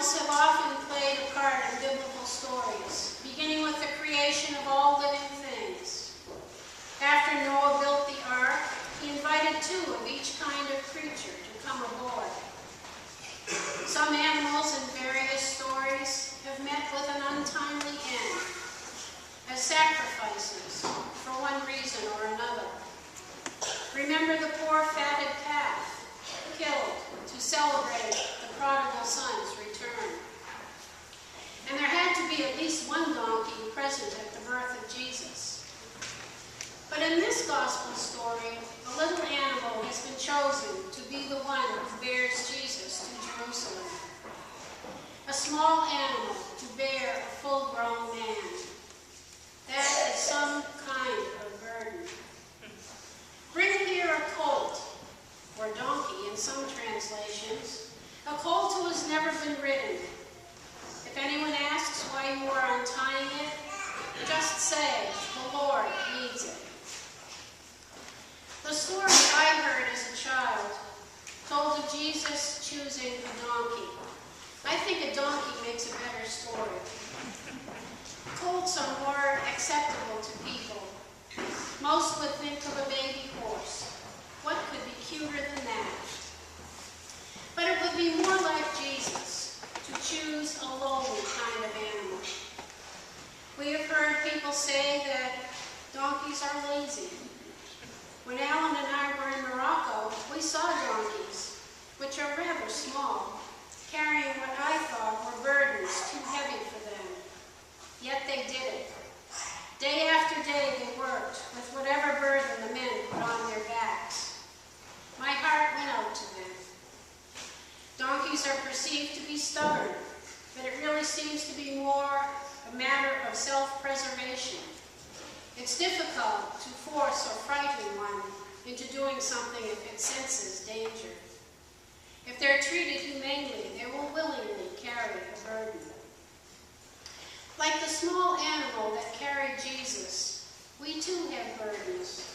Animals have often played a part in biblical stories, beginning with the creation of all living things. After Noah built the ark, he invited 2 of each kind of creature to come aboard. Some animals in various stories have met with an untimely end, as sacrifices for one reason or another. Remember the poor fatted calf killed to celebrate the prodigal son's return. And there had to be at least one donkey present at the birth of Jesus. But in this gospel story, a little animal has been chosen to be the one who bears Jesus to Jerusalem. A small animal to bear a full-grown man. That is some kind of burden. Bring here a colt, or donkey in some translations, a colt who has never been ridden. If anyone asks why you are untying it, just say, the Lord needs it. The story I heard as a child told of Jesus choosing a donkey. I think a donkey makes a better story. Colts are more acceptable to people. Most would think of a baby horse. What could be cuter than that? But it would be more like Jesus to choose a lowly kind of animal. We have heard people say that donkeys are lazy. When Alan and I were in Morocco, we saw donkeys, which are rather small, carrying what I thought were burdens too heavy for them. Yet they did it. Day after day they worked with whatever burden the men put on their backs. My heart went out to them. Donkeys are perceived to be stubborn, but it really seems to be more a matter of self-preservation. It's difficult to force or frighten one into doing something if it senses danger. If they're treated humanely, they will willingly carry a burden. Like the small animal that carried Jesus, we too have burdens.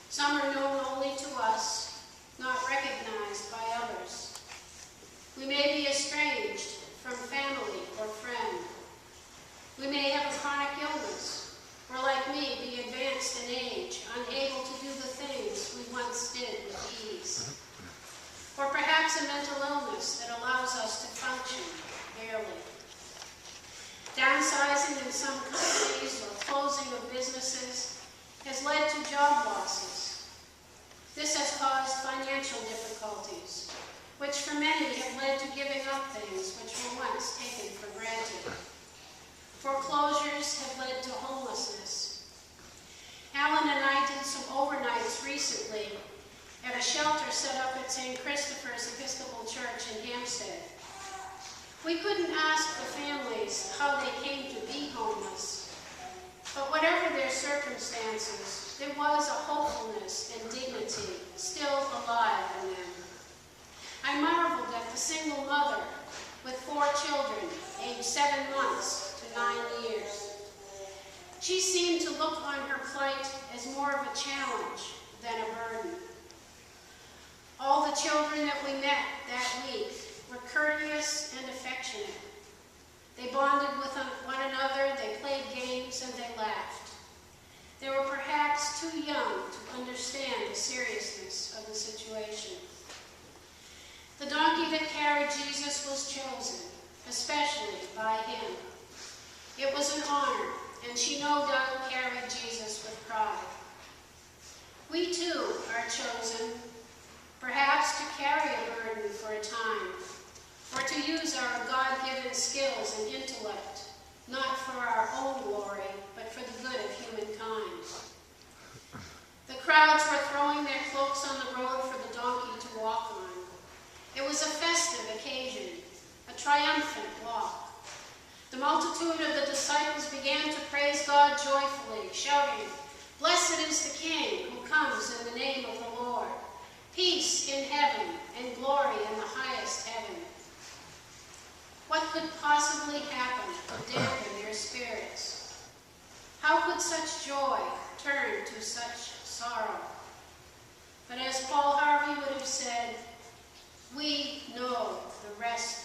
Some are known only to us, not recognized by others. We may be estranged from family or friend. We may have a chronic illness, or like me, be advanced in age, unable to do the things we once did with ease. Or perhaps a mental illness that allows us to function barely. Downsizing in some companies or closing of businesses has led to job losses. This has caused financial difficulties, which for many have led to giving up things which were once taken for granted. Foreclosures have led to homelessness. Alan and I did some overnights recently at a shelter set up at St. Christopher's Episcopal Church in Hampstead. We couldn't ask the families how they came to be homeless, but whatever their circumstances, there was a hopefulness and dignity still alive in them. I marveled at the single mother with 4 children, aged 7 months to 9 years. She seemed to look on her plight as more of a challenge than a burden. All the children that we met that week were courteous and affectionate. They bonded with one another, they played games, and they laughed. They were perhaps too young to understand the seriousness of the situation. The donkey that carried Jesus was chosen, especially by him. It was an honor, and she no doubt carried Jesus with pride. We too are chosen, perhaps to carry a burden for a time, or to use our God-given skills and intellect, not for our own glory, but for the good of humankind. The crowds were throwing their cloaks on the road for the donkey to walk on. It was a festive occasion, a triumphant walk. The multitude of the disciples began to praise God joyfully, shouting, "Blessed is the King who comes in the name of the Lord. Peace in heaven and glory in the highest heaven." What could possibly happen to dampen their spirits? How could such joy turn to such sorrow? But as Paul Harvey would have said, we know the rest